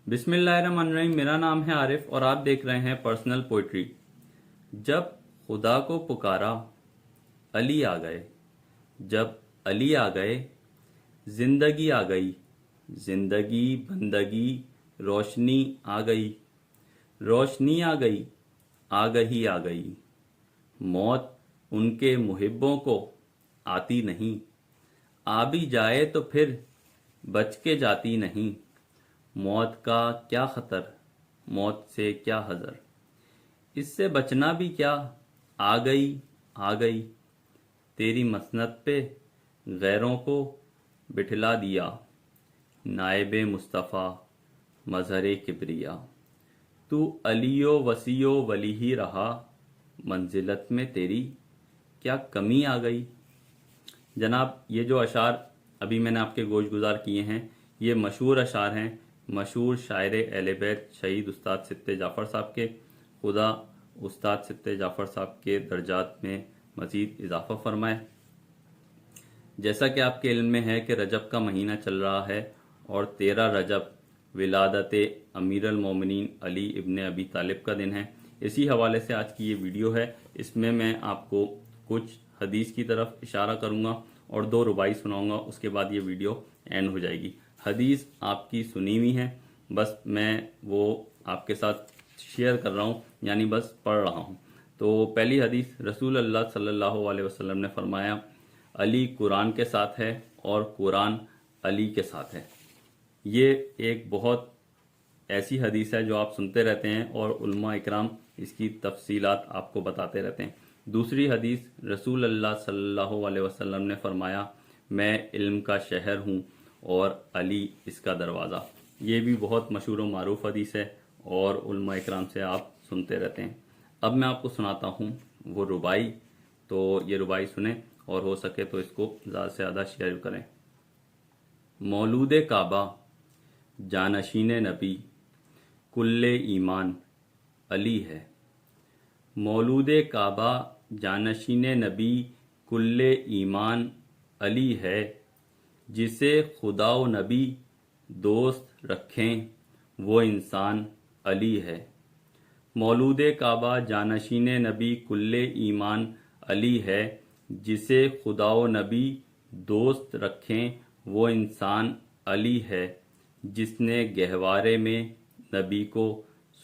बिस्मिल्लाहिर्रहमानिर्रहीम। मेरा नाम है आरिफ और आप देख रहे हैं पर्सनल पोइट्री। जब खुदा को पुकारा अली आ गए, जब अली आ गए जिंदगी आ गई, जिंदगी बंदगी रोशनी आ गई, रोशनी आ गई, आगही आ गई। मौत उनके मुहिब्बों को आती नहीं, आ भी जाए तो फिर बच के जाती नहीं। मौत का क्या खतर, मौत से क्या हजर, इससे बचना भी क्या, आ गई आ गई। तेरी मसनद पे गैरों को बिठला दिया, नायबे मुस्तफ़ा मजहरे किबरिया। तू अलियो वसीयो वली ही रहा, मंजिलत में तेरी क्या कमी आ गई। जनाब, ये जो अशार अभी मैंने आपके गोश गुजार किए हैं, ये मशहूर अशार हैं मशहूर शायर अहले बैत शहीद उस्ताद सित्ते जाफ़र साहब के। खुदा उस्ताद सित्ते जाफ़र साहब के दर्जात में मज़ीद इजाफ़ा फरमाए। जैसा कि आपके इल्म में है कि रजब का महीना चल रहा है और 13 रजब विलादत अमीर अल मोमिनीन अली इब्न अबी तालिब का दिन है। इसी हवाले से आज की ये वीडियो है। इसमें मैं आपको कुछ हदीस की तरफ इशारा करूँगा और 2 रुबाई सुनाऊँगा। उसके बाद ये वीडियो एंड हो जाएगी। हदीस आपकी सुनी हुई है, बस मैं वो आपके साथ शेयर कर रहा हूँ, यानी बस पढ़ रहा हूँ। तो पहली हदीस, रसूल अल्लाह सल्लल्लाहु अलैहि वसल्लम ने फरमाया, अली कुरान के साथ है और कुरान अली के साथ है। ये एक बहुत ऐसी हदीस है जो आप सुनते रहते हैं और उलमा इकराम इसकी तफसीलात आपको बताते रहते हैं। दूसरी हदीस, रसूल अल्लाह सल्लल्लाहु अलैहि वसल्लम ने फरमाया, मैं इल्म का शहर हूँ और अली इसका दरवाज़ा। ये भी बहुत मशहूर व मारूफ हदीस है और उलमा इकराम से आप सुनते रहते हैं। अब मैं आपको सुनाता हूँ वो रुबाई, तो ये रुबाई सुने और हो सके तो इसको ज़्यादा से ज़्यादा शेयर करें। मौलूद काबा जानशीन नबी कुल्ले ईमान अली है। मौलूद काबा जानशीन नबी कुल्ले ईमान अली है। जिसे खुदा व नबी दोस्त रखें वो इंसान अली है। मौलूद काबा जानशीन नबी कुल्ले ईमान अली है। जिसे खुदा व नबी दोस्त रखें वो इंसान अली है। जिसने गहवारे में नबी को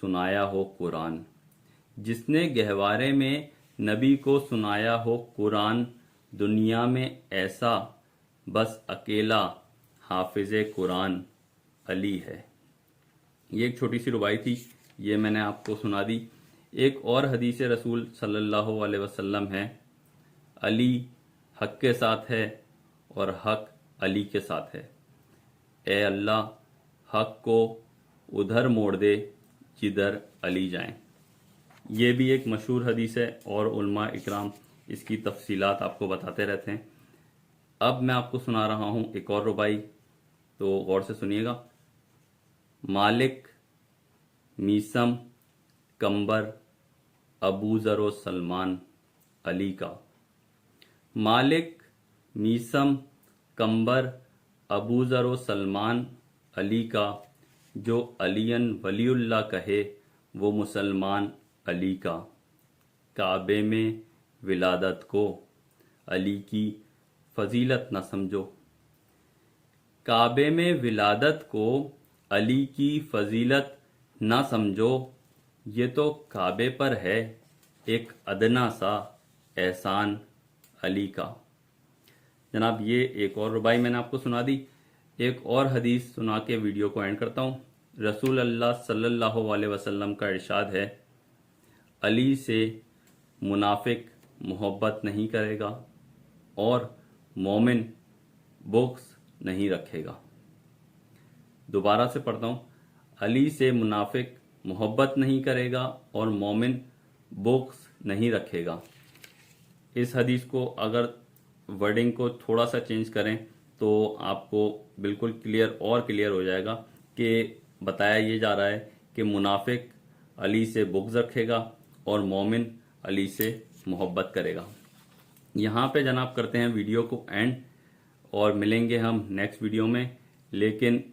सुनाया हो कुरान, जिसने गहवारे में नबी को सुनाया हो कुरान। दुनिया में ऐसा बस अकेला हाफिज़े कुरान अली है। ये एक छोटी सी रुबाई थी, ये मैंने आपको सुना दी। एक और हदीस रसूल सल्लल्लाहु अलैहि वसल्लम है, अली हक के साथ है और हक अली के साथ है। ए अल्लाह, हक को उधर मोड़ दे जिधर अली जाएं। ये भी एक मशहूर हदीस है और उलमा इकराम इसकी तफसीलात आपको बताते रहते हैं। अब मैं आपको सुना रहा हूँ एक और रुबाई, तो गौर से सुनिएगा। मालिक मीसम कंबर अबू ज़र सलमान अली का। मालिक मीसम कंबर अबू ज़र सलमान अली का। जो अलियन वलीउल्लाह कहे वो मुसलमान अली का। काबे में विलादत को अली की फजीलत न समझो। काबे में विलादत को अली की फजीलत न समझो। ये तो काबे पर है एक अदना सा एहसान अली का। जनाब, ये एक और रुबाई मैंने आपको सुना दी। एक और हदीस सुना के वीडियो को एंड करता हूँ। रसूल अल्लाह सल्लल्लाहु अलैहि वसल्लम का इरशाद है, अली से मुनाफिक मोहब्बत नहीं करेगा और मोमिन बुग़्ज़ नहीं रखेगा। दोबारा से पढ़ता हूँ, अली से मुनाफिक मोहब्बत नहीं करेगा और मोमिन बुग़्ज़ नहीं रखेगा। इस हदीस को अगर वर्डिंग को थोड़ा सा चेंज करें तो आपको बिल्कुल क्लियर हो जाएगा कि बताया ये जा रहा है कि मुनाफिक अली से बुग़्ज़ रखेगा और मोमिन अली से मोहब्बत करेगा। यहाँ पे जनाब करते हैं वीडियो को एंड और मिलेंगे हम नेक्स्ट वीडियो में। लेकिन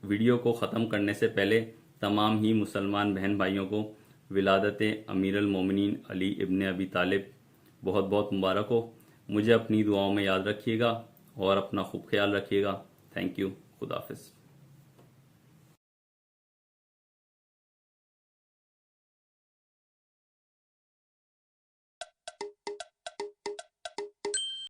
ویڈیو کو ختم کرنے سے پہلے تمام ہی مسلمان بہن بھائیوں کو ولادت امیر المومنین علی ابن ابی طالب بہت بہت مبارک ہو۔ مجھے اپنی دعاؤں میں یاد رکھیے گا اور اپنا خوب خیال رکھیے گا۔ Thank you. خدا حافظ۔